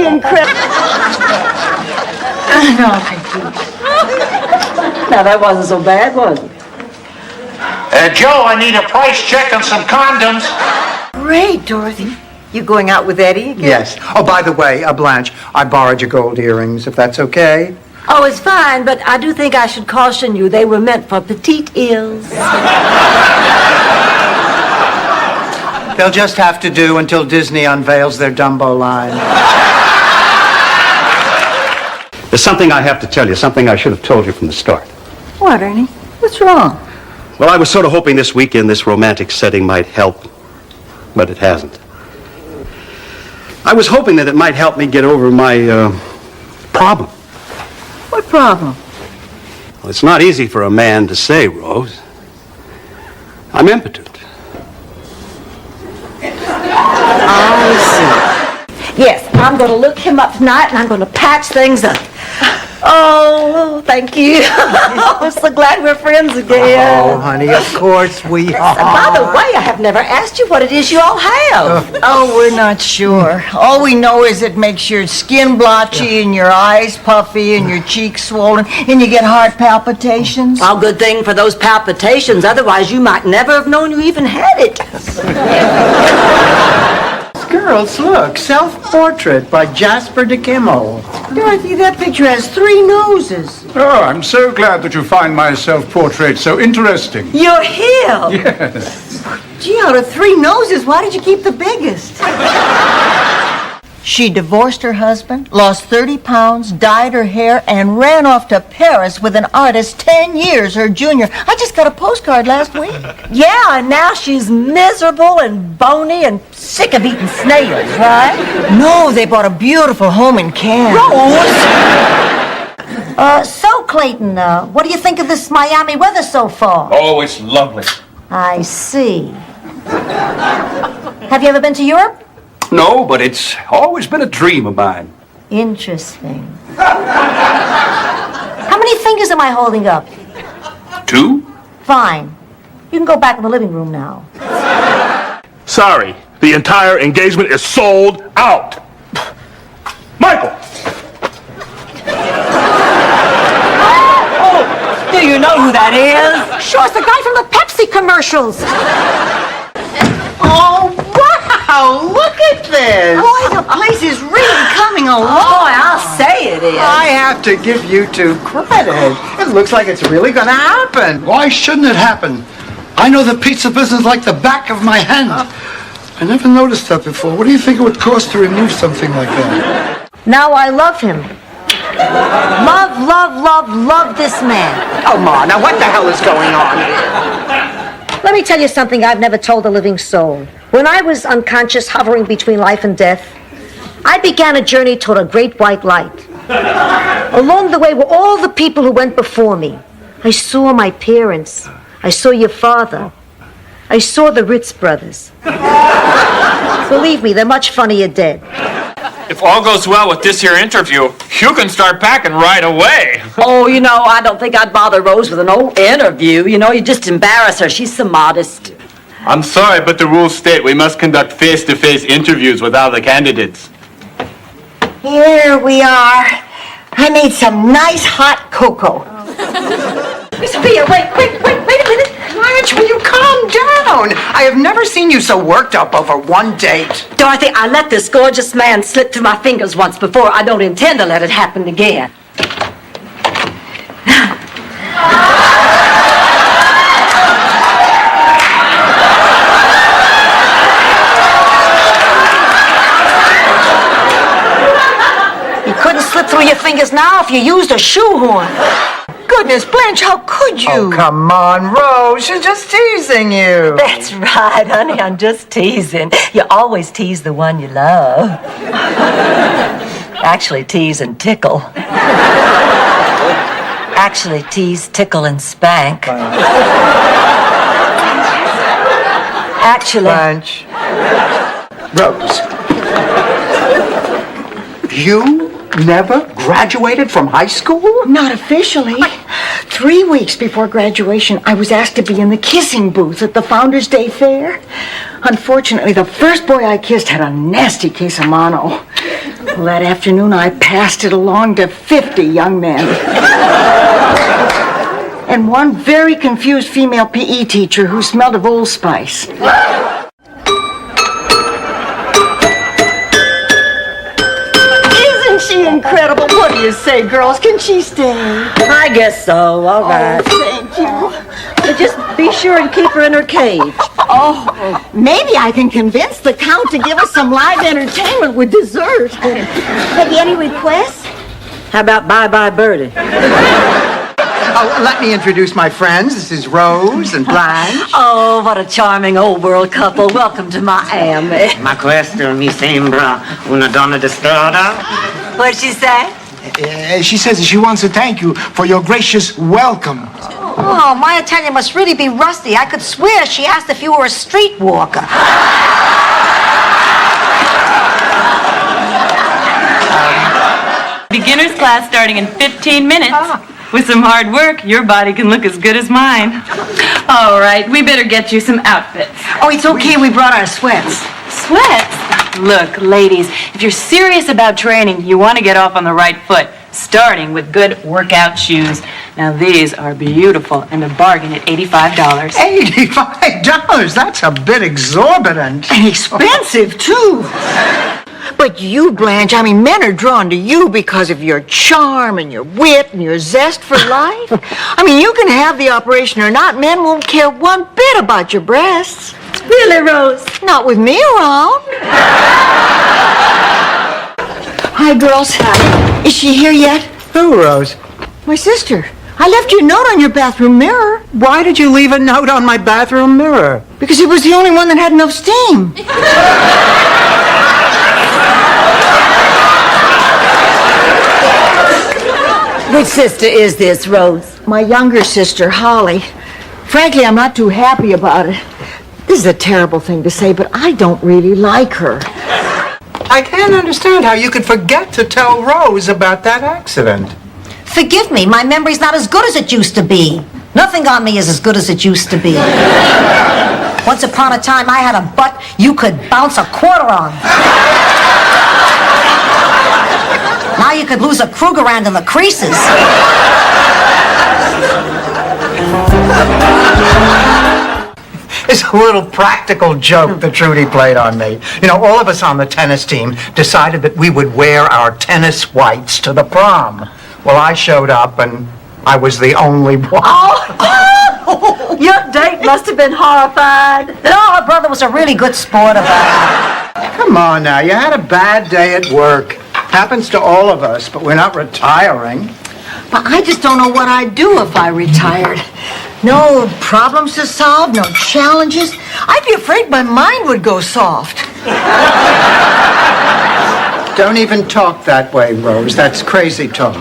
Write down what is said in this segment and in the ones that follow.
incredible. No, thank you. Now, that wasn't so bad, was it? Joe, I need a price check on some condoms. Great, Dorothy. You going out with Eddie again? Yes. Oh, by the way, Blanche, I borrowed your gold earrings, if that's okay. Oh, it's fine, but I do think I should caution you. They were meant for petite ears. They'll just have to do until Disney unveils their Dumbo line. There's something I have to tell you, something I should have told you from the start. What, Ernie? What's wrong? Well, I was sort of hoping this weekend, this romantic setting might help, but it hasn't. I was hoping that it might help me get over my problem. What problem? Well, it's not easy for a man to say, Rose. I'm impotent. I see. Yes, I'm going to look him up tonight, and I'm going to patch things up. Oh, thank you. I'm so glad we're friends again. Oh, honey, of course we are. By the way, I have never asked you what it is you all have. Oh, we're not sure. All we know is it makes your skin blotchy and your eyes puffy and your cheeks swollen and you get heart palpitations. Well, good thing for those palpitations. Otherwise, you might never have known you even had it. Girls, look, self-portrait by Jasper de Kimmel. Dorothy, that picture has 3 noses. Oh, I'm so glad that you find my self-portrait so interesting. You're here. Yes. Gee, out of 3 noses, why did you keep the biggest? She divorced her husband, lost 30 pounds, dyed her hair, and ran off to Paris with an artist 10 years her junior. I just got a postcard last week. Yeah, and now she's miserable and bony and sick of eating snails, right? No, they bought a beautiful home in Cannes. So, Clayton, what do you think of this Miami weather so far? Oh, it's lovely. I see. Have you ever been to Europe? No, but it's always been a dream of mine. Interesting. How many fingers am I holding up? 2? Fine. You can go back in the living room now. Sorry, the entire engagement is sold out. Michael! Oh, do you know who that is? Sure, it's the guy from the Pepsi commercials. Oh, wow! Look at this! Boy, the place is really coming along. Oh, I'll say it is. I have to give you 2 credit. It looks like it's really going to happen. Why shouldn't it happen? I know the pizza business like the back of my hand. I never noticed that before. What do you think it would cost to remove something like that? Now I love him. Love this man. Oh, Ma, now what the hell is going on here? Let me tell you something I've never told a living soul. When I was unconscious, hovering between life and death, I began a journey toward a great white light. Along the way were all the people who went before me. I saw my parents. I saw your father. I saw the Ritz brothers. Believe me, they're much funnier dead. If all goes well with this here interview, you can start packing right away. Oh, you know, I don't think I'd bother Rose with an old interview. You know, you just embarrass her. She's so modest. I'm sorry, but the rules state we must conduct face-to-face interviews with all the candidates. Here we are. I made some nice hot cocoa. Miss Sophia, wait a minute. Blanche, will you calm down? I have never seen you so worked up over one date. Dorothy, I let this gorgeous man slip through my fingers once before. I don't intend to let it happen again. You couldn't slip through your fingers now if you used a shoehorn. Goodness, Blanche, how could you? Oh, come on, Rose. She's just teasing you. That's right, honey. I'm just teasing. You always tease the one you love. Actually, tease and tickle. Actually, tease, tickle, and spank. Actually... Blanche. Rose. You never graduated from high school? Not officially. 3 weeks before graduation, I was asked to be in the kissing booth at the Founders Day Fair. Unfortunately, the first boy I kissed had a nasty case of mono. Well, that afternoon I passed it along to 50 young men. And one very confused female PE teacher who smelled of Old Spice. Isn't she incredible? What do you say, girls? Can she stay? I guess so. All right. Thank you. But just be sure and keep her in her cage. Oh, maybe I can convince the Count to give us some live entertainment with dessert. Have you any requests? How about Bye-Bye Birdie? Oh, let me introduce my friends. This is Rose and Blanche. Oh, what a charming old world couple. Welcome to Miami. Ma questo mi sembra una donna di strada. What'd she say? She says she wants to thank you for your gracious welcome. Oh, my Italian must really be rusty. I could swear she asked if you were a streetwalker. Beginner's class starting in 15 minutes. With some hard work, your body can look as good as mine. All right, we better get you some outfits. Oh, it's okay. We brought our sweats. Sweats? Look, ladies, if you're serious about training, you want to get off on the right foot, starting with good workout shoes. Now, these are beautiful and a bargain at $85. $85? That's a bit exorbitant. And expensive, too. But you, Blanche, I mean, men are drawn to you because of your charm and your wit and your zest for life. I mean, you can have the operation or not. Men won't care one bit about your breasts. Really, Rose? Not with me around. Hi, girls. Hi. Is she here yet? Who, Rose? My sister. I left you a note on your bathroom mirror. Why did you leave a note on my bathroom mirror? Because it was the only one that had enough steam. Which sister is this, Rose? My younger sister, Holly. Frankly, I'm not too happy about it. This is a terrible thing to say, but I don't really like her. I can't understand how you could forget to tell Rose about that accident. Forgive me, my memory's not as good as it used to be. Nothing on me is as good as it used to be. Once upon a time, I had a butt you could bounce a quarter on. Now you could lose a Krugerrand in the creases. It's a little practical joke that Trudy played on me. You know, all of us on the tennis team decided that we would wear our tennis whites to the prom. Well, I showed up and I was the only one. Oh, your date must have been horrified. No, her brother was a really good sport about it. Come on now, you had a bad day at work. Happens to all of us, but we're not retiring. But I just don't know what I'd do if I retired. No problems to solve, no challenges. I'd be afraid my mind would go soft. Don't even talk that way, Rose. That's crazy talk.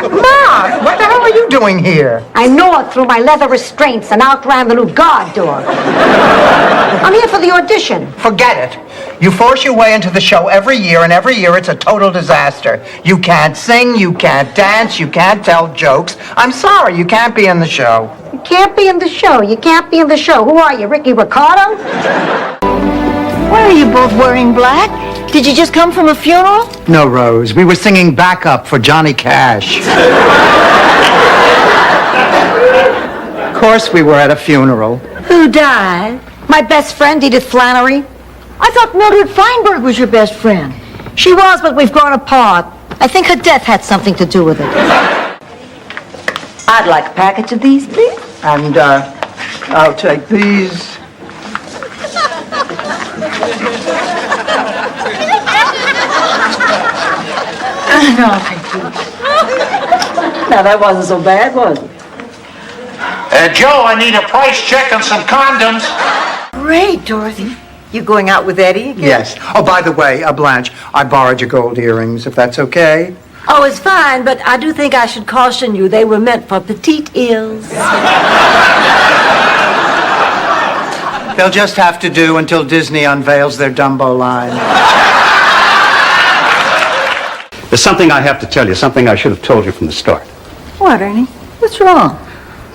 Ma, what the hell are you doing here? I gnawed through my leather restraints and outran the new guard dog. I'm here for the audition. Forget it. You force your way into the show every year, and every year it's a total disaster. You can't sing, you can't dance, you can't tell jokes. I'm sorry, you can't be in the show. You can't be in the show. You can't be in the show. Who are you, Ricky Ricardo? Why are you both wearing black? Did you just come from a funeral? No, Rose. We were singing backup for Johnny Cash. Of course we were at a funeral. Who died? My best friend, Edith Flannery. I thought Mildred Feinberg was your best friend. She was, but we've grown apart. I think her death had something to do with it. I'd like a package of these, please. And, I'll take these. No, thank you. Now, that wasn't so bad, was it? Joe, I need a price check on some condoms. Great, Dorothy. You going out with Eddie again? Yes. Oh, by the way, Blanche, I borrowed your gold earrings, if that's okay. Oh, it's fine, but I do think I should caution you. They were meant for petite ears. They'll just have to do until Disney unveils their Dumbo line. There's something I have to tell you, something I should have told you from the start. What, Ernie? What's wrong?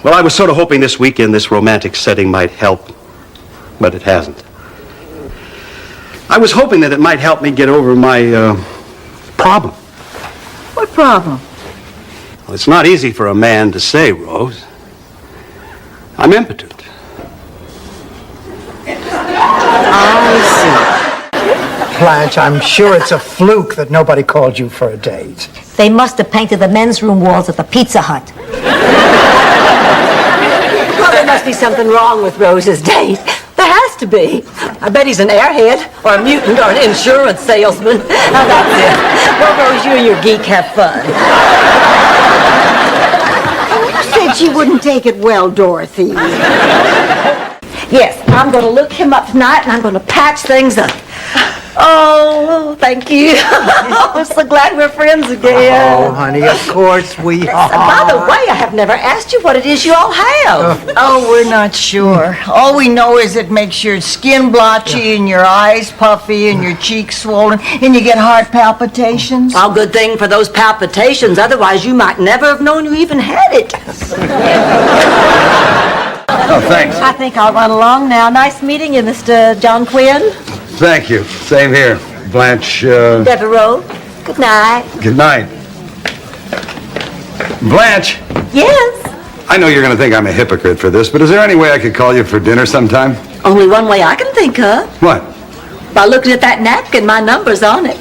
Well, I was sort of hoping this weekend, this romantic setting might help, but it hasn't. I was hoping that it might help me get over my problem. What problem? Well, it's not easy for a man to say, Rose. I'm impotent. Blanche, I'm sure it's a fluke that nobody called you for a date. They must have painted the men's room walls at the Pizza Hut. Well, there must be something wrong with Rose's date. There has to be. I bet he's an airhead or a mutant or an insurance salesman. Now that's it. Well, Rose, you and your geek have fun. You said she wouldn't take it well, Dorothy. Yes, I'm going to look him up tonight and I'm going to patch things up. Oh, thank you. I'm so glad we're friends again. Oh, honey, of course we are. By the way, I have never asked you what it is you all have. Oh, we're not sure. All we know is it makes your skin blotchy and your eyes puffy and your cheeks swollen and you get heart palpitations. Well, good thing for those palpitations. Otherwise, you might never have known you even had it. Oh, thanks. I think I'll run along now. Nice meeting you, Mr. John Quinn. Thank you. Same here. Blanche, Devereaux. Good night. good night. Blanche, Yes. I know you're going to think I'm a hypocrite for this, but is there any way I could call you for dinner sometime? Only one way I can think of. What? By looking at that napkin, my number's on it.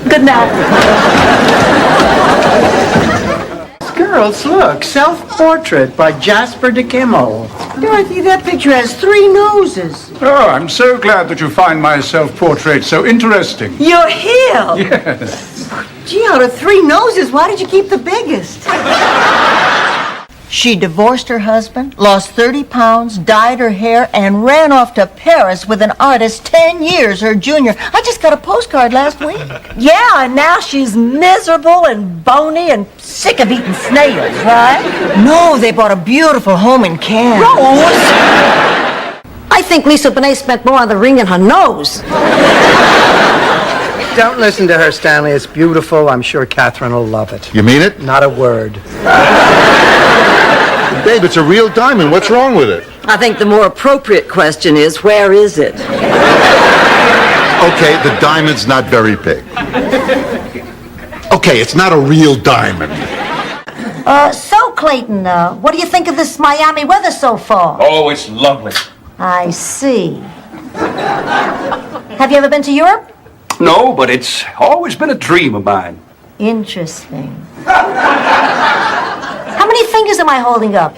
Good night. Girls, look, self-portrait by Jasper de Kimmel. Dorothy, that picture has 3 noses. Oh, I'm so glad that you find my self-portrait so interesting. You're here. Yes. Gee, out of 3 noses, why did you keep the biggest? She divorced her husband, lost 30 pounds, dyed her hair, and ran off to Paris with an artist 10 years her junior. I just got a postcard last week. Yeah, and now she's miserable and bony and sick of eating snails, right? No, they bought a beautiful home in Cannes. Rose! I think Lisa Bonet spent more on the ring than her nose. Don't listen to her, Stanley. It's beautiful. I'm sure Catherine will love it. You mean it? Not a word. Babe, it's a real diamond. What's wrong with it? I think the more appropriate question is, where is it? Okay, the diamond's not very big. Okay, it's not a real diamond. So, Clayton, what do you think of this Miami weather so far? Oh, it's lovely. I see. Have you ever been to Europe? No, but it's always been a dream of mine. Interesting. How many fingers am I holding up?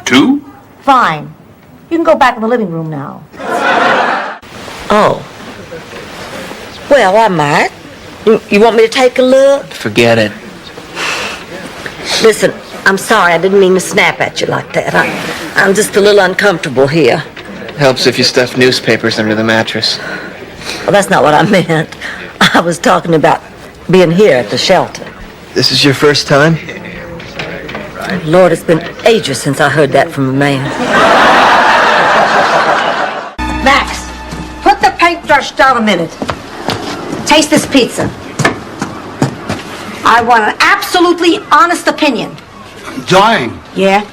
2? Fine. You can go back in the living room now. Oh. Well, I might. You want me to take a look? Forget it. Listen, I'm sorry. I didn't mean to snap at you like that. I'm just a little uncomfortable here. Helps if you stuff newspapers under the mattress. Well, that's not what I meant. I was talking about being here at the shelter. This is your first time? Lord, it's been ages since I heard that from a man. Max, put the paintbrush down a minute. Taste this pizza. I want an absolutely honest opinion. I'm dying. Yeah?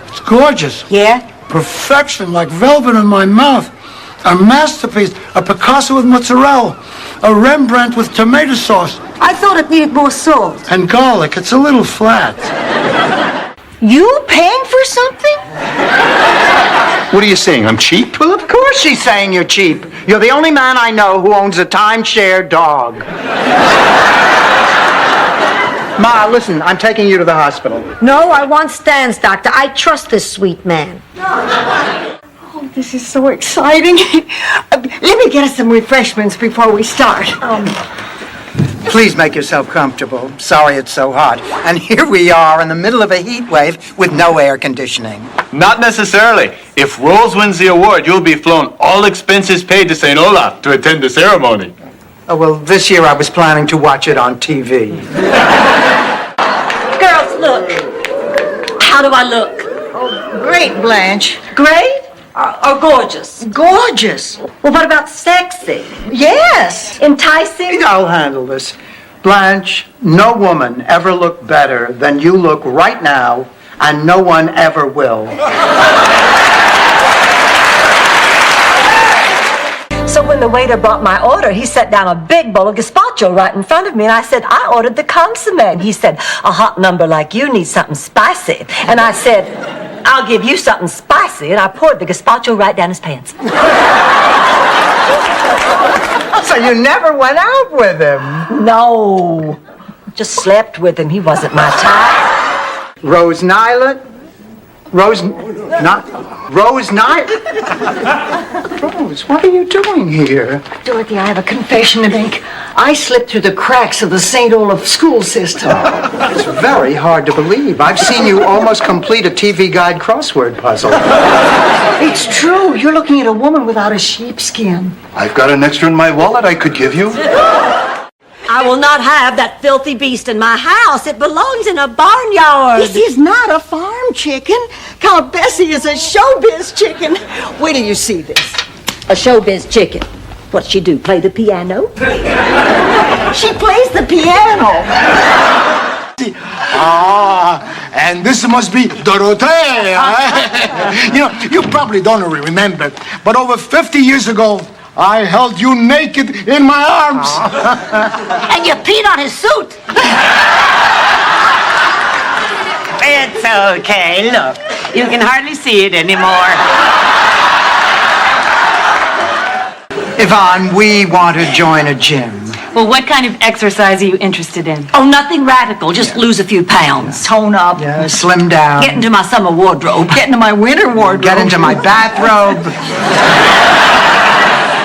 It's gorgeous. Yeah? Perfection, like velvet in my mouth. A masterpiece, a Picasso with mozzarella, a Rembrandt with tomato sauce. I thought it needed more salt. And garlic. It's a little flat. You paying for something? What are you saying? I'm cheap? Well, of course she's saying you're cheap. You're the only man I know who owns a timeshare dog. Ma, listen, I'm taking you to the hospital. No, I want Stan's doctor. I trust this sweet man. Oh, this is so exciting. Let me get us some refreshments before we start. Please make yourself comfortable. Sorry it's so hot. And here we are in the middle of a heat wave with no air conditioning. Not necessarily. If Rose wins the award, you'll be flown all expenses paid to St. Olaf to attend the ceremony. Oh, well, this year I was planning to watch it on TV. Girls, look. How do I look? Oh, great, Blanche. Great or gorgeous? Gorgeous. Well, what about sexy? Yes. Enticing? I'll handle this. Blanche, no woman ever looked better than you look right now, and no one ever will. So when the waiter brought my order, he set down a big bowl of gazpacho right in front of me, and I said, I ordered the consomme. And he said, a hot number like you needs something spicy. And I said, I'll give you something spicy, and I poured the gazpacho right down his pants. So you never went out with him? No. Just slept with him. He wasn't my type. Rose Nyland? Rose Nyland? Rose, what are you doing here? Dorothy, I have a confession to make. I slipped through the cracks of the St. Olaf school system. It's very hard to believe. I've seen you almost complete a TV Guide crossword puzzle. It's true. You're looking at a woman without a sheepskin. I've got an extra in my wallet I could give you. I will not have that filthy beast in my house. It belongs in a barnyard. This is not a farm chicken. Count Bessie is a showbiz chicken. Wait till you see this. A showbiz chicken. What'd she do, play the piano? She plays the piano. And this must be Dorothea. You probably don't remember, but over 50 years ago, I held you naked in my arms. And you peed on his suit. It's okay, look. You can hardly see it anymore. Yvonne, we want to join a gym. Well, what kind of exercise are you interested in? Oh, nothing radical. Just lose a few pounds. Tone up. Yeah, slim down. Get into my summer wardrobe. Get into my winter wardrobe. Get into my bathrobe.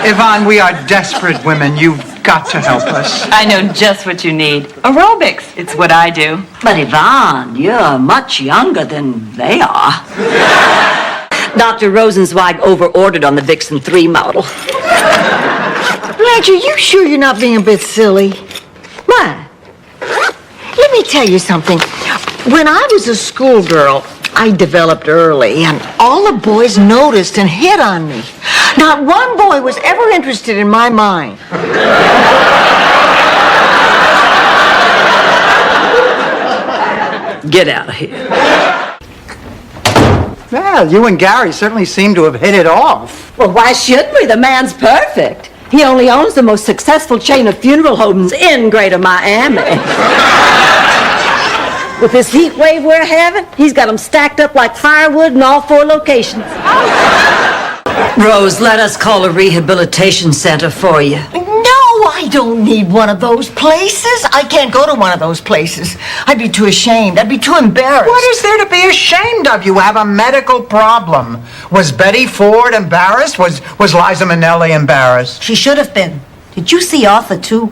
Yvonne, we are desperate women. You've got to help us. I know just what you need. Aerobics. It's what I do. But Yvonne, you're much younger than they are. Dr. Rosenzweig over-ordered on the Vixen 3 model. Blanche, are you sure you're not being a bit silly? What? Let me tell you something. When I was a schoolgirl, I developed early, and all the boys noticed and hit on me. Not one boy was ever interested in my mind. Get out of here. Well, you and Gary certainly seem to have hit it off. Well, why shouldn't we? The man's perfect. He only owns the most successful chain of funeral homes in Greater Miami. With this heat wave we're having, he's got them stacked up like firewood in all 4 locations. Rose, let us call a rehabilitation center for you. No, I don't need one of those places. I can't go to one of those places. I'd be too ashamed. I'd be too embarrassed. What is there to be ashamed of? You have a medical problem. Was Betty Ford embarrassed? Was Liza Minnelli embarrassed? She should have been. Did you see Arthur, too?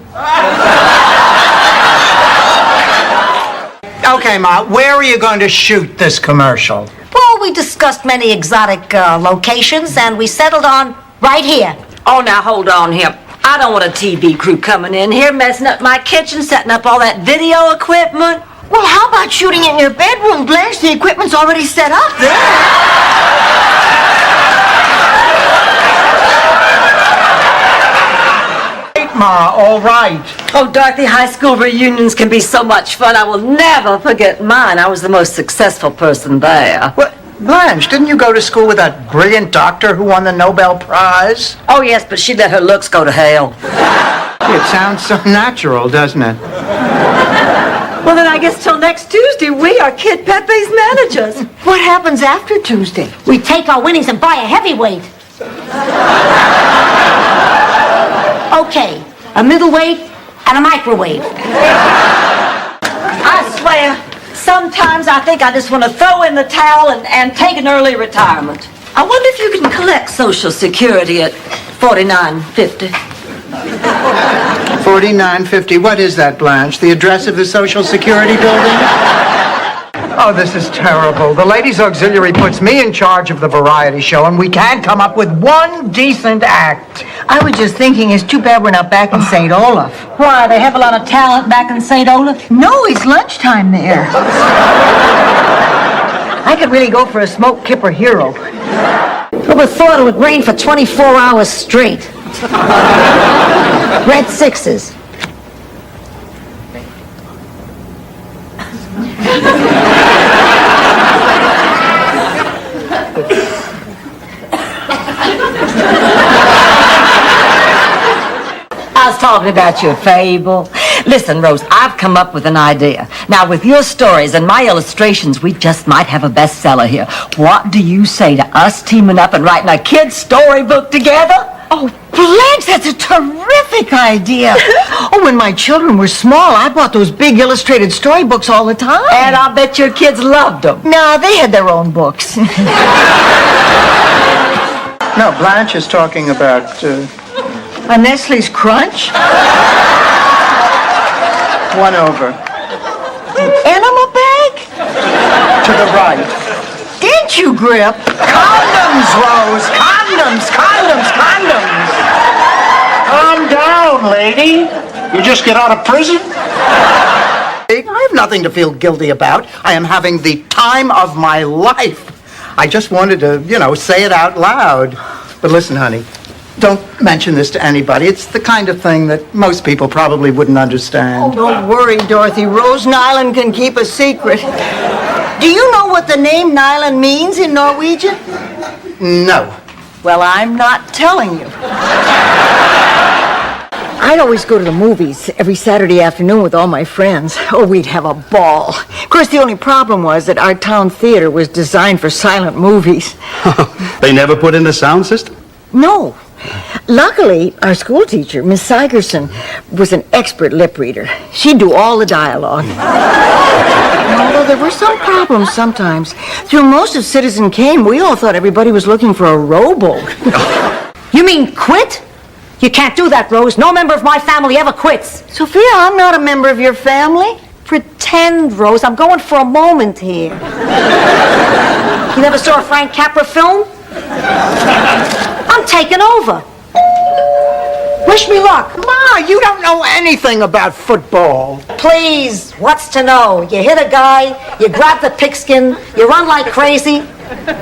Okay, Ma, where are you going to shoot this commercial? Well, we discussed many exotic locations, and we settled on right here. Oh, now hold on here. I don't want a TV crew coming in here, messing up my kitchen, setting up all that video equipment. Well, how about shooting in your bedroom, Blanche? The equipment's already set up there. Ma, all right. Oh, Dorothy, high school reunions can be so much fun. I will never forget mine. I was the most successful person there. What? Blanche, didn't you go to school with that brilliant doctor who won the Nobel Prize? Oh, yes, but she let her looks go to hell. It sounds so natural, doesn't it? Well, then I guess till next Tuesday, we are Kid Pepe's managers. What happens after Tuesday? We take our winnings and buy a heavyweight. Okay, a middleweight and a microwave. I swear, sometimes I think I just want to throw in the towel and take an early retirement. I wonder if you can collect Social Security at $49.50. $49.50. What is that, Blanche? The address of the Social Security building? Oh, this is terrible. The ladies' auxiliary puts me in charge of the variety show, and we can't come up with one decent act. I was just thinking, it's too bad we're not back in St. Olaf. Why, they have a lot of talent back in St. Olaf? No, it's lunchtime there. I could really go for a smoked kipper hero. Who would have thought it would rain for 24 hours straight? Red sixes. I was talking about your fable. Listen, Rose, I've come up with an idea. Now, with your stories and my illustrations, we just might have a bestseller here. What do you say to us teaming up and writing a kid's storybook together? Oh, Blanche, that's a terrific idea. Oh, when my children were small, I bought those big illustrated storybooks all the time. And I bet your kids loved them. No, they had their own books. No, Blanche is talking about, A Nestle's Crunch? one over. Enema bag? To the right. Didn't you, Grip? Condoms, Rose! Condoms! Calm down, lady. You just get out of prison? I have nothing to feel guilty about. I am having the time of my life. I just wanted to, say it out loud. But listen, honey, don't mention this to anybody. It's the kind of thing that most people probably wouldn't understand. Oh, don't worry, Dorothy. Rose Nyland can keep a secret. Do you know what the name Nyland means in Norwegian? No. Well, I'm not telling you. I'd always go to the movies every Saturday afternoon with all my friends. Oh, we'd have a ball. Of course, the only problem was that our town theater was designed for silent movies. They never put in a sound system? No. Luckily, our school teacher, Miss Sigerson, was an expert lip reader. She'd do all the dialogue. Although there were some problems sometimes. Through most of Citizen Kane, we all thought everybody was looking for a rowboat. You mean quit? You can't do that, Rose. No member of my family ever quits. Sophia, I'm not a member of your family. Pretend, Rose. I'm going for a moment here. You never saw a Frank Capra film? I'm taking over. Wish me luck. Ma, you don't know anything about football. Please, what's to know? You hit a guy, you grab the pigskin, you run like crazy.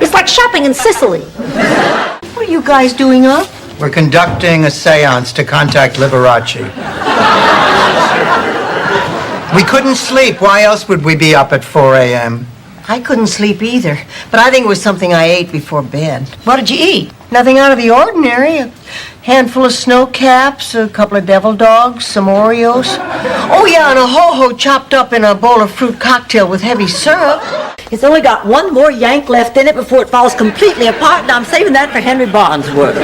It's like shopping in Sicily. What are you guys doing up? We're conducting a seance to contact Liberace. We couldn't sleep. Why else would we be up at 4 a.m.? I couldn't sleep either, but I think it was something I ate before bed. What did you eat? Nothing out of the ordinary. A handful of snow caps, a couple of devil dogs, some Oreos. Oh, yeah, and a ho-ho chopped up in a bowl of fruit cocktail with heavy syrup. It's only got one more yank left in it before it falls completely apart, and I'm saving that for Henry Barnesworth.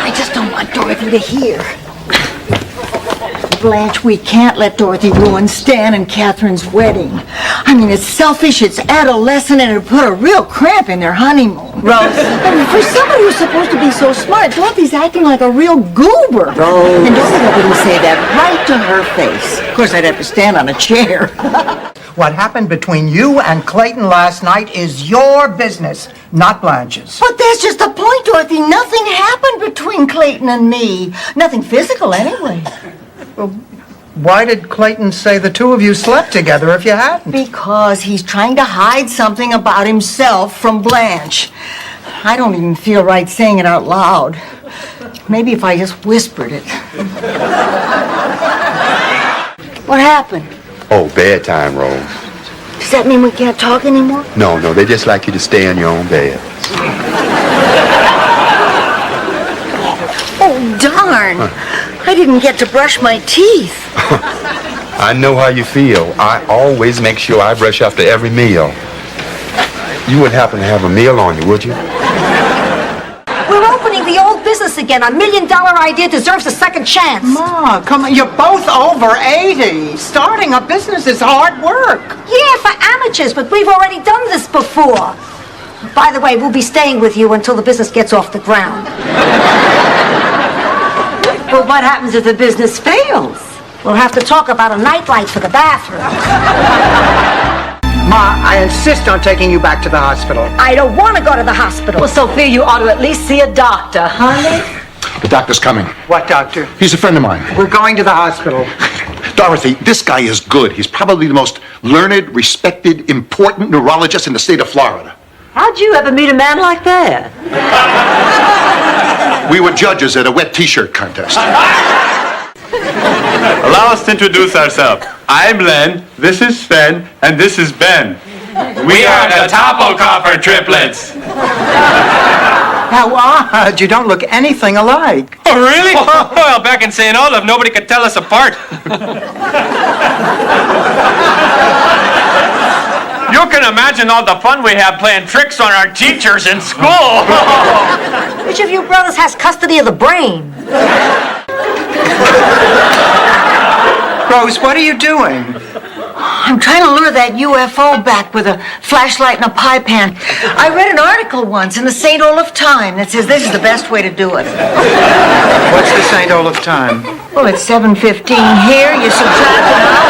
I just don't want Dorothy to hear. Blanche, we can't let Dorothy ruin Stan and Catherine's wedding. I mean, it's selfish, it's adolescent, and it'll put a real cramp in their honeymoon. Rose. I mean, for somebody who's supposed to be so smart, Dorothy's acting like a real goober. Rose. And Dorothy wouldn't say that right to her face. Of course, I'd have to stand on a chair. What happened between you and Clayton last night is your business, not Blanche's. But that's just the point, Dorothy. Nothing happened between Clayton and me. Nothing physical, anyway. Well, why did Clayton say the two of you slept together if you hadn't? Because he's trying to hide something about himself from Blanche. I don't even feel right saying it out loud. Maybe if I just whispered it. What happened? Oh, bedtime, Rose. Does that mean we can't talk anymore? No, they just like you to stay in your own bed. Oh, darn. I didn't get to brush my teeth. I know how you feel. I always make sure I brush after every meal. You wouldn't happen to have a meal on you, would you? We're opening the old business again. $1 million idea deserves a second chance. Ma, come on, you're both over 80. Starting a business is hard work. Yeah, for amateurs, but we've already done this before. By the way, we'll be staying with you until the business gets off the ground. But what happens if the business fails? We'll have to talk about a nightlight for the bathroom. Ma, I insist on taking you back to the hospital. I don't want to go to the hospital. Well, Sophia, you ought to at least see a doctor, honey. The doctor's coming. What doctor? He's a friend of mine. We're going to the hospital. Dorothy, this guy is good. He's probably the most learned, respected, important neurologist in the state of Florida. How'd you ever meet a man like that? We were judges at a wet t-shirt contest. Allow us to introduce ourselves. I'm Len, this is Sven, and this is Ben. We are the Toppelkoffer triplets. How odd. You don't look anything alike. Oh, really? Well, back in St. Olaf, nobody could tell us apart. You can imagine all the fun we have playing tricks on our teachers in school. Which of you brothers has custody of the brain? Rose, what are you doing? I'm trying to lure that UFO back with a flashlight and a pie pan. I read an article once in the St. Olaf Time that says this is the best way to do it. What's the St. Olaf time? Well, it's 7:15 here. You subtract it out.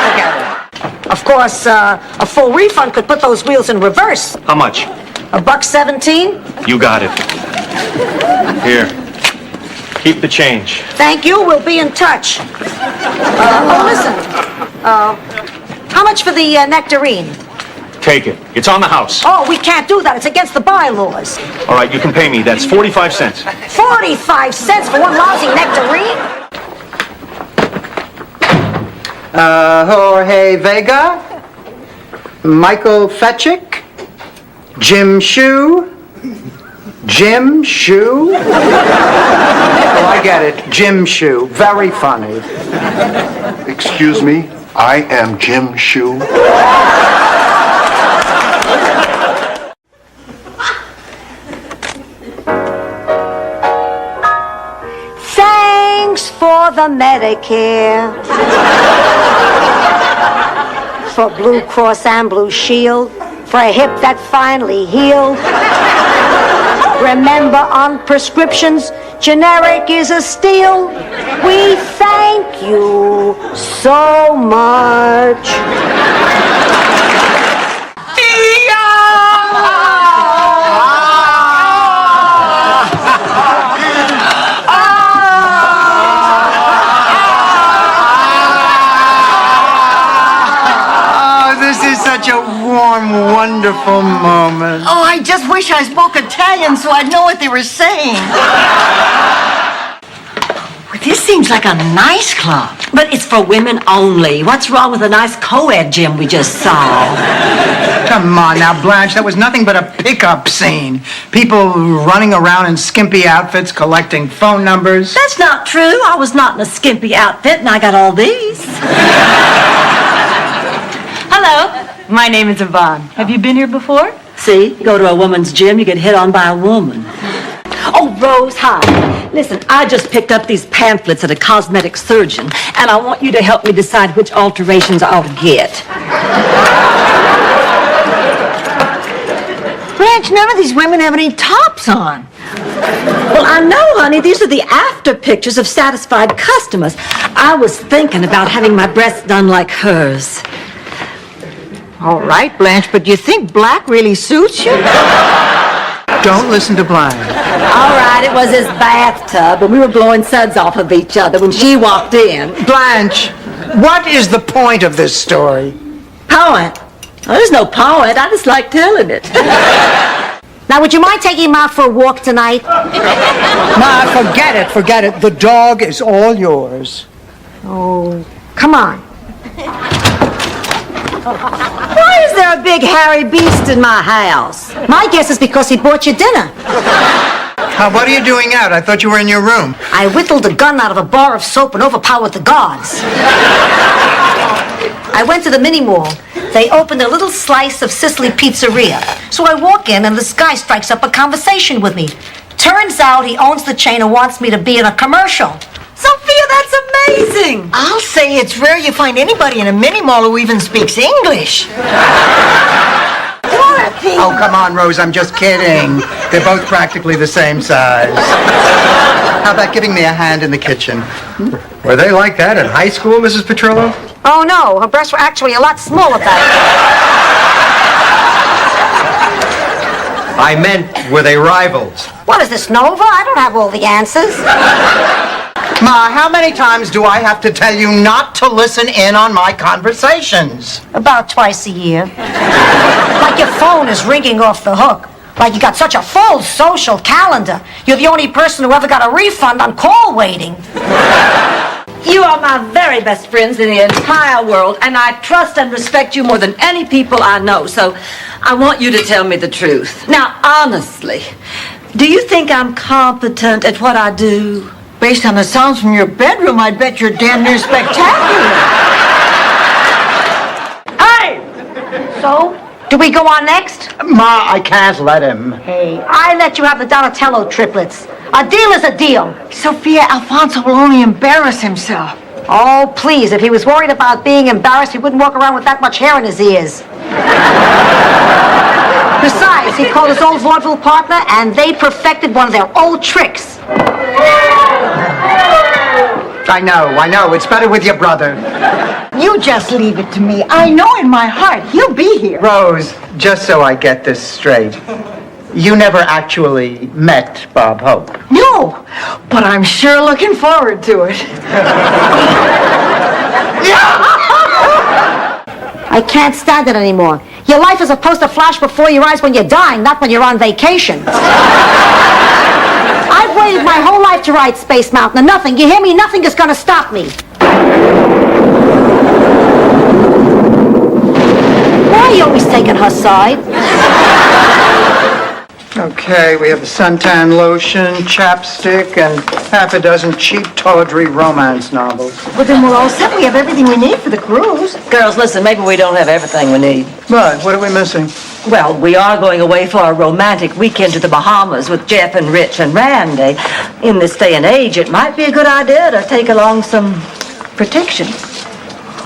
Forget it. Of course, a full refund could put those wheels in reverse. How much? $1.17? You got it. Here. Keep the change. Thank you. We'll be in touch. Listen. How much for the nectarine? Take it. It's on the house. Oh, we can't do that. It's against the bylaws. All right, you can pay me. That's 45 cents. 45 cents for one lousy nectarine? Jorge Vega, Michael Fetchick, Jim Shue. Jim Shue? Oh, I get it. Jim Shue. Very funny. Excuse me, I am Jim Shue. Thanks for the Medicare. For Blue Cross and Blue Shield. For a hip that finally healed. Remember, on prescriptions, generic is a steal. We thank you so much. Such a warm, wonderful moment. Oh, I just wish I spoke Italian so I'd know what they were saying. Well, this seems like a nice club. But it's for women only. What's wrong with a nice co-ed gym we just saw? Come on now, Blanche. That was nothing but a pickup scene. People running around in skimpy outfits collecting phone numbers. That's not true. I was not in a skimpy outfit and I got all these. Hello, my name is Yvonne. Have you been here before? See, you go to a woman's gym, you get hit on by a woman. Oh, Rose, hi. Listen, I just picked up these pamphlets at a cosmetic surgeon, and I want you to help me decide which alterations I ought to get. Blanche, none of these women have any tops on. Well, I know, honey. These are the after pictures of satisfied customers. I was thinking about having my breasts done like hers. All right, Blanche, but do you think black really suits you? Don't listen to Blanche. All right, it was his bathtub, and we were blowing suds off of each other when she walked in. Blanche, what is the point of this story? Point? Oh, there's no point. I just like telling it. Now, would you mind taking him out for a walk tonight? Ma, forget it, forget it. The dog is all yours. Oh, come on. Why is there a big hairy beast in my house? My guess is because he bought you dinner. What are you doing out? I thought you were in your room. I whittled a gun out of a bar of soap and overpowered the guards. I went to the mini mall. They opened a little slice of Sicily pizzeria. So I walk in and this guy strikes up a conversation with me. Turns out he owns the chain and wants me to be in a commercial. Sophia, that's amazing. I'll say it's rare you find anybody in a mini mall who even speaks English. Dorothy! Oh, come on, Rose, I'm just kidding. They're both practically the same size. How about giving me a hand in the kitchen? Were they like that in high school, Mrs. Petrillo? Oh, no. Her breasts were actually a lot smaller back I meant, were they rivals? then. What is this, Nova? I don't have all the answers. Ma, how many times do I have to tell you not to listen in on my conversations? About twice a year. Like your phone is ringing off the hook. Like you got such a full social calendar. You're the only person who ever got a refund on call waiting. You are my very best friends in the entire world, and I trust and respect you more than any people I know, so I want you to tell me the truth. Now, honestly, Do you think I'm competent at what I do? Based on the sounds from your bedroom, I'd bet you're damn near spectacular. Hey! So, do we go on next? Ma, I can't let him. Hey, I let you have the Donatello triplets. A deal is a deal. Sophia, Alfonso will only embarrass himself. Oh, please, if he was worried about being embarrassed, he wouldn't walk around with that much hair in his ears. Besides, he called his old vaudeville partner, and they perfected one of their old tricks. I know. It's better with your brother. You just leave it to me. I know in my heart he'll be here. Rose, just so I get this straight, you never actually met Bob Hope. No, but I'm sure looking forward to it. I can't stand it anymore. Your life is supposed to flash before your eyes when you're dying, not when you're on vacation. I've waited my whole life to ride Space Mountain, and nothing, you hear me? Nothing is going to stop me. Why are you always taking her side? Okay, we have the suntan lotion, chapstick, and half a dozen cheap tawdry romance novels. Well, then we're all set. We have everything we need for the cruise. Girls, listen, maybe we don't have everything we need. Right, what are we missing? Well, we are going away for a romantic weekend to the Bahamas with Jeff and Rich and Randy. In this day and age, it might be a good idea to take along some protection.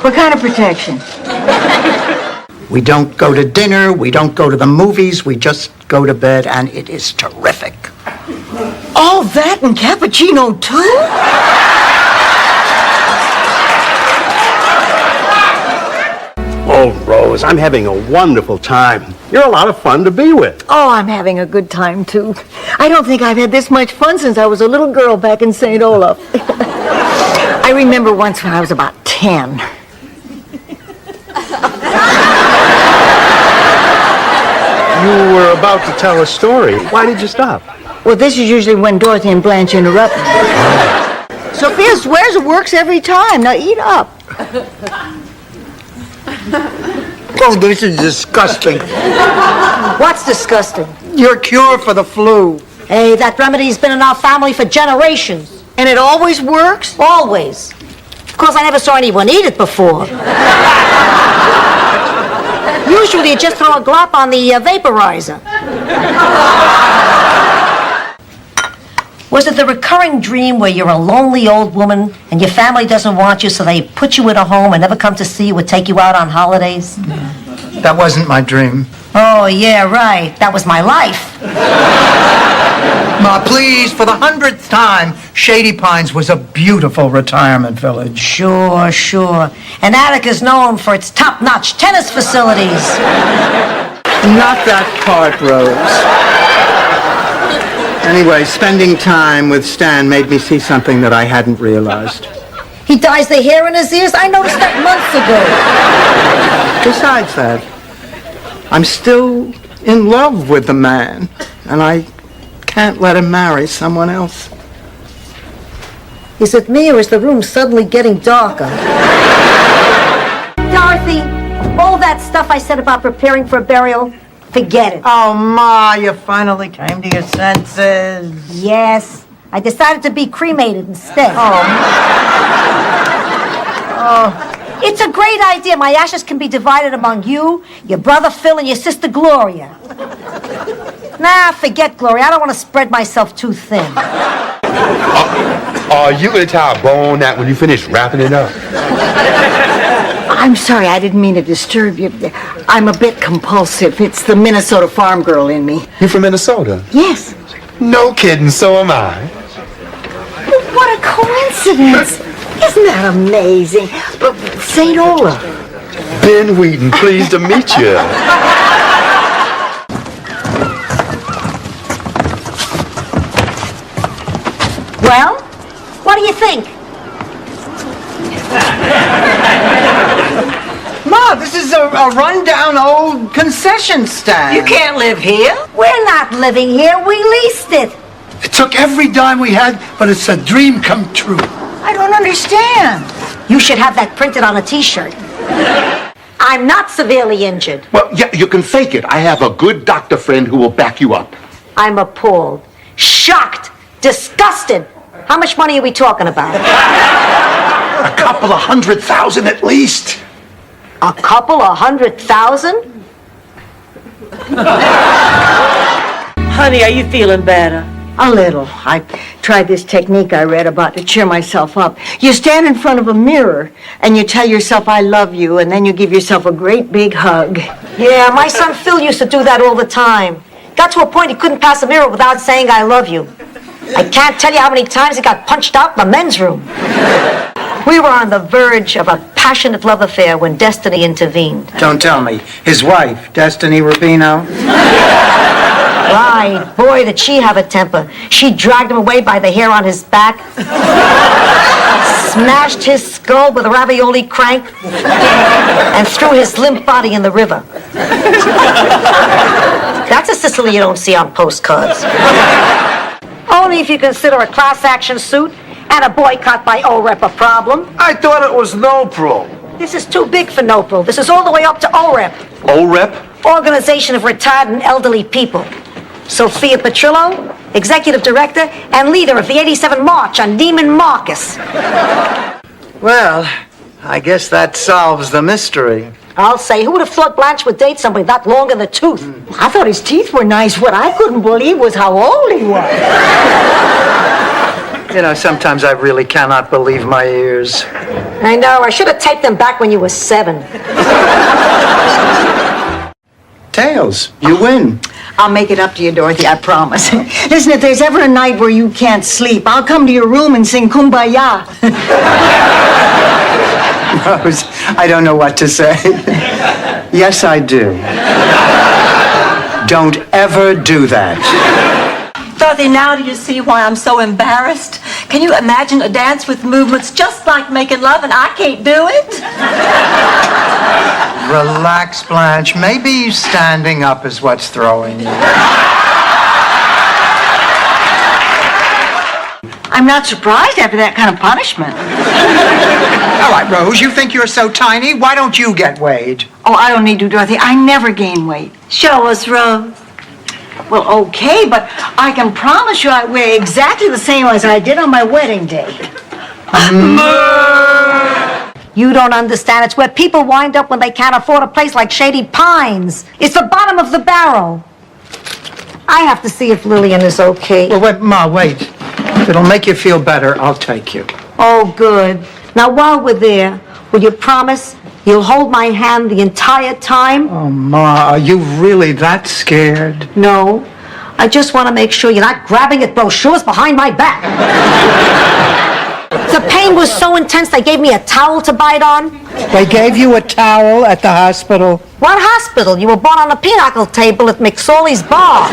What kind of protection? We don't go to dinner, we don't go to the movies, we just go to bed, and it is terrific. All that and cappuccino, too? Oh, Rose, I'm having a wonderful time. You're a lot of fun to be with. Oh, I'm having a good time, too. I don't think I've had this much fun since I was a little girl back in St. Olaf. I remember once when I was about 10. You were about to tell a story. Why did you stop? Well, this is usually when Dorothy and Blanche interrupt me. Sophia swears it works every time. Now eat up. Oh, this is disgusting. What's disgusting? Your cure for the flu. Hey, that remedy's been in our family for generations. And it always works? Always. Of course, I never saw anyone eat it before. Usually, you just throw a glop on the vaporizer. Was it the recurring dream where you're a lonely old woman and your family doesn't want you, so they put you in a home and never come to see you or take you out on holidays? That wasn't my dream. Oh, yeah, right. That was my life. Ma, please, for the 100th time, Shady Pines was a beautiful retirement village. Sure, sure. And Attica's known for its top-notch tennis facilities. Not that part, Rose. Anyway, spending time with Stan made me see something that I hadn't realized. He dyes the hair in his ears? I noticed that months ago. Besides that, I'm still in love with the man, and I can't let him marry someone else. Is it me, or is the room suddenly getting darker? Dorothy, all that stuff I said about preparing for a burial, forget it. Oh, Ma, you finally came to your senses. Yes, I decided to be cremated instead. It's a great idea. My ashes can be divided among you, your brother Phil, and your sister Gloria. Nah, forget Gloria. I don't want to spread myself too thin. Are you going to tie a bow on that when you finish wrapping it up? I'm sorry, I didn't mean to disturb you. I'm a bit compulsive. It's the Minnesota farm girl in me. You from Minnesota? Yes. No kidding, so am I. What a coincidence. Isn't that amazing? But St. Olaf. Ben Wheaton, pleased to meet you. Well, what do you think? Ma, this is a rundown old concession stand. You can't live here. We're not living here. We leased it. It took every dime we had, but it's a dream come true. I don't understand. You should have that printed on a T-shirt. I'm not severely injured. Well, yeah, you can fake it. I have a good doctor friend who will back you up. I'm appalled. shocked, disgusted. How much money are we talking about? A couple of 100,000 at least. A couple of 100,000? Honey, are you feeling better? A little. I tried this technique I read about to cheer myself up. You stand in front of a mirror and you tell yourself, I love you, and then you give yourself a great big hug. Yeah, my son Phil used to do that all the time. Got to a point he couldn't pass a mirror without saying I love you. I can't tell you how many times he got punched out in the men's room. We were on the verge of a passionate love affair when destiny intervened. Don't tell me. His wife, Destiny Rubino? Right. Boy, did she have a temper. She dragged him away by the hair on his back, smashed his skull with a ravioli crank, and threw his limp body in the river. That's a Sicily you don't see on postcards. Only if you consider a class action suit and a boycott by OREP a problem. I thought it was NOPRO. This is too big for NOPRO. This is all the way up to OREP. OREP? Organization of Retired and Elderly People. Sophia Petrillo, Executive Director and leader of the 87 March on Neiman Marcus. Well, I guess that solves the mystery. I'll say, who would have thought Blanche would date somebody that long in the tooth? I thought his teeth were nice. What I couldn't believe was how old he was. You know, sometimes I really cannot believe my ears. I know, I should have taped them back when you were 7. Tails, you win. I'll make it up to you, Dorothy, I promise. Listen, if there's ever a night where you can't sleep, I'll come to your room and sing Kumbaya. Rose, I don't know what to say. Yes, I do. Don't ever do that. Dorothy, now do you see why I'm so embarrassed? Can you imagine a dance with movements just like making love and I can't do it? Relax, Blanche. Maybe standing up is what's throwing you. I'm not surprised after that kind of punishment. All right, Rose, you think you're so tiny? Why don't you get weighed? Oh, I don't need to, Dorothy. I never gain weight. Show us, Rose. Well, okay, but I can promise you I weigh exactly the same as I did on my wedding day. You don't understand. It's where people wind up when they can't afford a place like Shady Pines. It's the bottom of the barrel. I have to see if Lillian is okay. Well, wait, Ma, wait. If it'll make you feel better, I'll take you. Oh, good. Now, while we're there, will you promise you'll hold my hand the entire time? Oh, Ma, are you really that scared? No. I just want to make sure you're not grabbing at brochures behind my back. The pain was so intense they gave me a towel to bite on. They gave you a towel at the hospital? What hospital? You were born on a pinochle table at McSorley's bar.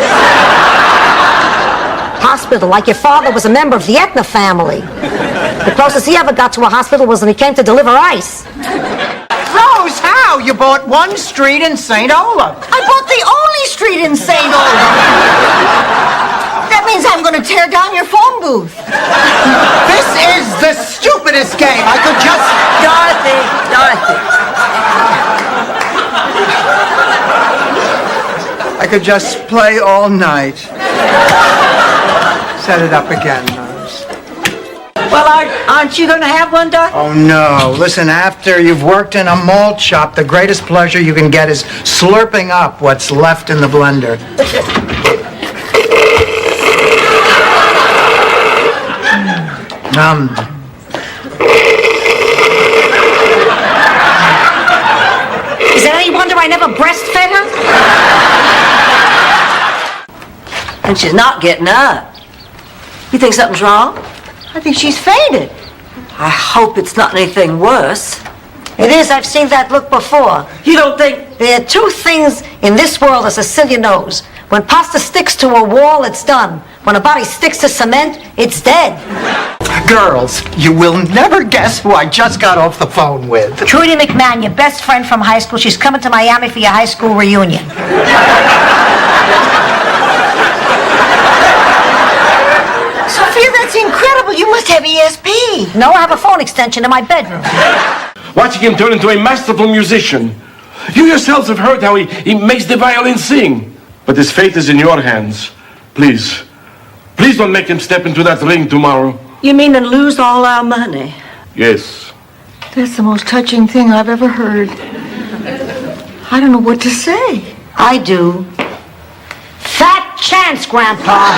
Hospital, like your father was a member of the Etna family. The closest he ever got to a hospital was when he came to deliver ice. Rose, how? You bought one street in St. Olaf. I bought the only street in St. Olaf. That means I'm going to tear down your phone booth. This is the stupidest game. I could just... Dorothy. I could just play all night. Set it up again, Rose. Well, aren't you going to have one, Dorothy? Oh, no. Listen, after you've worked in a malt shop, the greatest pleasure you can get is slurping up what's left in the blender. Is it any wonder I never breastfed her? And she's not getting up. You think something's wrong? I think she's fainted. I hope it's not anything worse. It is. I've seen that look before. You don't think... There are two things in this world a Sicilian knows. When pasta sticks to a wall, it's done. When a body sticks to cement, it's dead. Girls, you will never guess who I just got off the phone with. Trudy McMahon, your best friend from high school. She's coming to Miami for your high school reunion. Sophia, that's incredible. You must have ESP. No, I have a phone extension in my bedroom. Watching him turn into a masterful musician. You yourselves have heard how he makes the violin sing. But his fate is in your hands. Please, Please don't make him step into that ring tomorrow. You mean and lose all our money? Yes. That's the most touching thing I've ever heard. I don't know what to say. I do. Fat chance, Grandpa.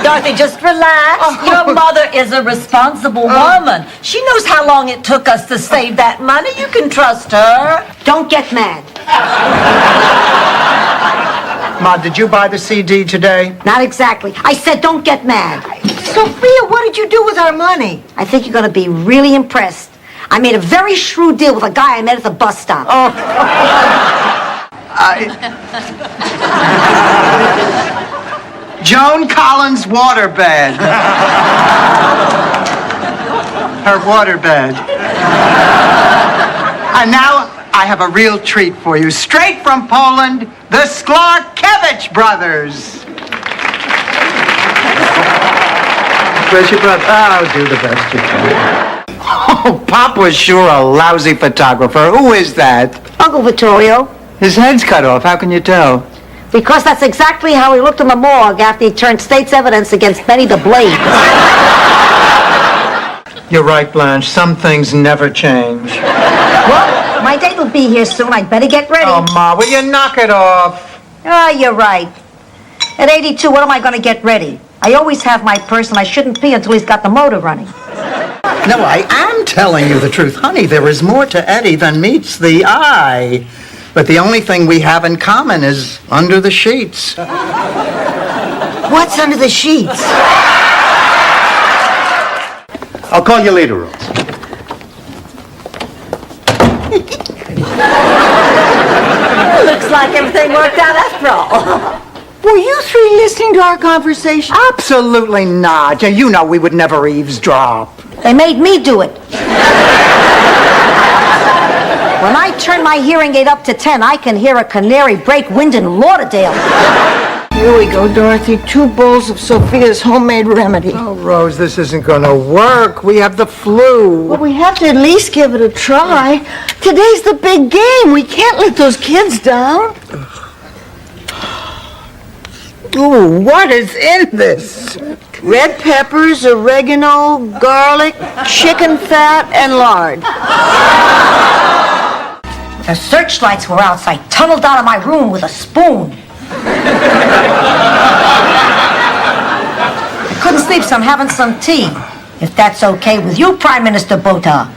Dorothy, just relax. Your mother is a responsible woman. She knows how long it took us to save that money. You can trust her. Don't get mad. Ma, did you buy the CD today? Not exactly. I said don't get mad. Sophia, what did you do with our money? I think you're going to be really impressed. I made a very shrewd deal with a guy I met at the bus stop. Joan Collins' waterbed. Her waterbed. And now I have a real treat for you. Straight from Poland, the Sklarkiewicz brothers. Where's your brother? I'll do the best you can. Oh, Pop was sure a lousy photographer. Who is that? Uncle Vittorio. His head's cut off. How can you tell? Because that's exactly how he looked in the morgue after he turned state's evidence against Benny the Blade. You're right, Blanche. Some things never change. Well, my date will be here soon. I'd better get ready. Oh, Ma, will you knock it off? Oh, you're right. At 82, what am I going to get ready? I always have my purse, and I shouldn't pee until he's got the motor running. No, I am telling you the truth. Honey, there is more to Eddie than meets the eye. But the only thing we have in common is under the sheets. What's under the sheets? I'll call you later, Rose. Looks like everything worked out after all. Were you three listening to our conversation? Absolutely not. You know we would never eavesdrop. They made me do it. When I turn my hearing aid up to 10, I can hear a canary break wind in Lauderdale. Here we go, Dorothy. 2 bowls of Sophia's homemade remedy. Oh, Rose, this isn't going to work. We have the flu. Well, we have to at least give it a try. Today's the big game. We can't let those kids down. Ooh, what is in this? Red peppers, oregano, garlic, chicken fat, and lard. The searchlights were out, so I tunneled out of my room with a spoon. I couldn't sleep, so I'm having some tea. If that's okay with you, Prime Minister Bota.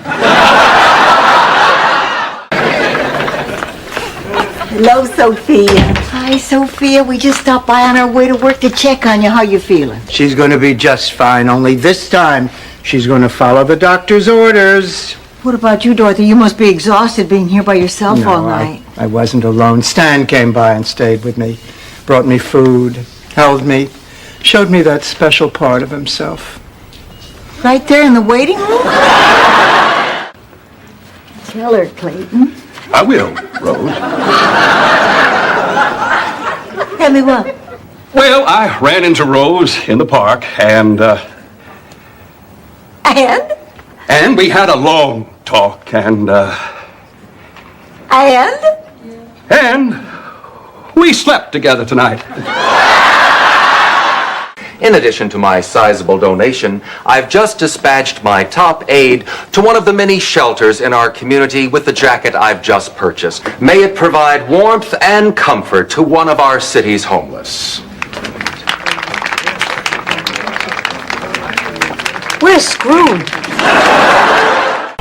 Hello, Sophia. Hi, Sophia. We just stopped by on our way to work to check on you. How you feeling? She's going to be just fine, only this time she's going to follow the doctor's orders. What about you, Dorothy? You must be exhausted being here by yourself all night. I wasn't alone. Stan came by and stayed with me, brought me food, held me, showed me that special part of himself. Right there in the waiting room? Tell her, Clayton. I will, Rose. Tell me what? Well, I ran into Rose in the park, and we had a long talk, and we slept together tonight. In addition to my sizable donation, I've just dispatched my top aide to one of the many shelters in our community with the jacket I've just purchased. May it provide warmth and comfort to one of our city's homeless. We're screwed.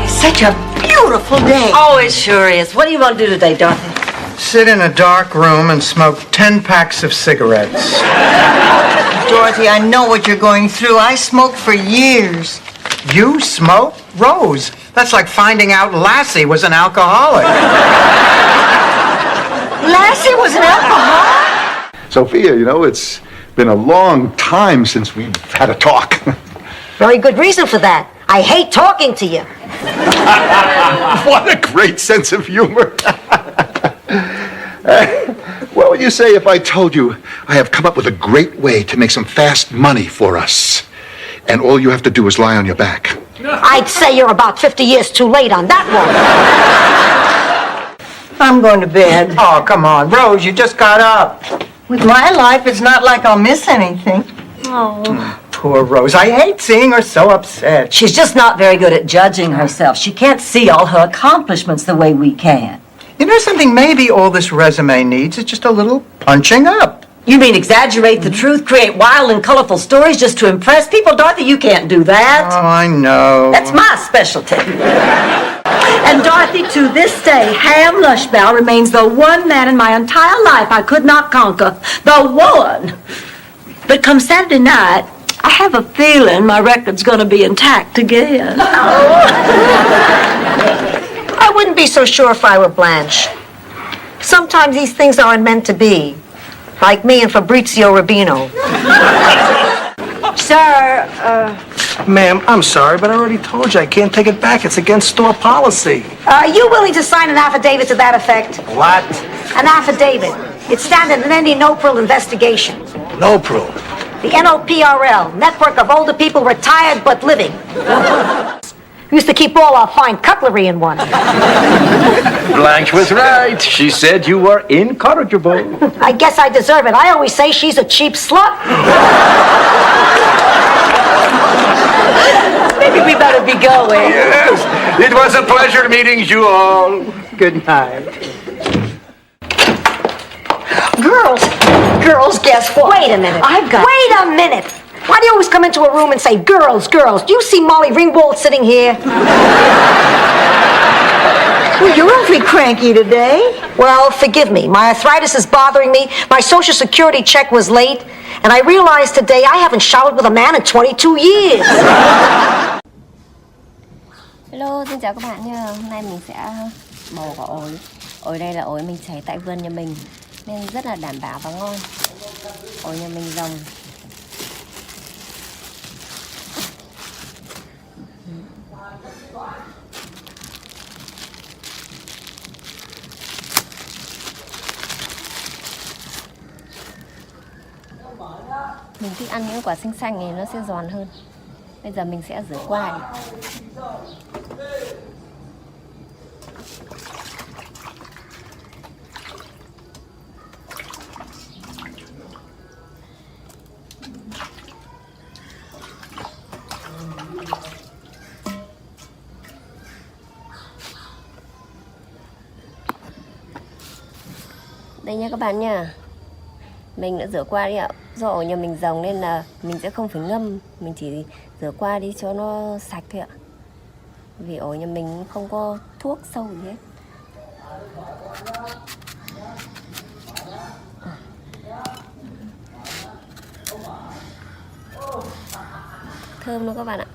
Such a beautiful day. Oh, it sure is. What do you want to do today, Dorothy? Sit in a dark room and smoke 10 packs of cigarettes. Dorothy, I know what you're going through. I smoked for years. You smoke? Rose, that's like finding out Lassie was an alcoholic. Lassie was an alcoholic? Sophia, you know, it's been a long time since we've had a talk. Very good reason for that. I hate talking to you. What a great sense of humor. What would you say if I told you I have come up with a great way to make some fast money for us? And all you have to do is lie on your back. I'd say you're about 50 years too late on that one. I'm going to bed. Oh, come on. Rose, you just got up. With my life, it's not like I'll miss anything. Oh. Poor Rose. I hate seeing her so upset. She's just not very good at judging herself. She can't see all her accomplishments the way we can. You know something? Maybe all this resume needs is just a little punching up. You mean exaggerate the truth, create wild and colorful stories just to impress people? Dorothy, you can't do that. Oh, I know. That's my specialty. And Dorothy, to this day, Ham Lushbow remains the one man in my entire life I could not conquer. The one. But come Saturday night, I have a feeling my record's going to be intact again. I wouldn't be so sure if I were Blanche. Sometimes these things aren't meant to be. Like me and Fabrizio Rubino. Sir, Ma'am, I'm sorry, but I already told you I can't take it back. It's against store policy. Are you willing to sign an affidavit to that effect? What? An affidavit. It's standard in any NOPRL investigation. NOPRL. The NOPRL, Network of Older People Retired But Living. We used to keep all our fine cutlery in one. Blanche was right. She said you were incorrigible. I guess I deserve it. I always say she's a cheap slut. maybe we better be going. Yes, it was a pleasure meeting you all. Good night. Girls, guess what? Wait a minute. Wait a minute. Why do you always come into a room and say, girls? Do you see Molly Ringwald sitting here? Well, you're awfully cranky today. Well, forgive me. My arthritis is bothering me. My Social Security check was late. And I realized today I haven't showered with a man in 22 years. Hello, xin chào các bạn nha. Hôm nay mình sẽ bầu quả ổi. Ổi đây là ổi mình chảy tại vườn nhà mình nên rất là đảm bảo và ngon. Ổi nhà mình rồng. Mình thích ăn những quả xanh xanh này, nó sẽ giòn hơn. Bây giờ mình sẽ rửa qua đi. Đây nha các bạn nha. Mình đã rửa qua đi ạ. Do ổi nhà mình rồng nên là mình sẽ không phải ngâm. Mình chỉ rửa qua đi cho nó sạch thôi ạ. Vì ổi nhà mình không có thuốc sâu gì hết. Thơm luôn các bạn ạ.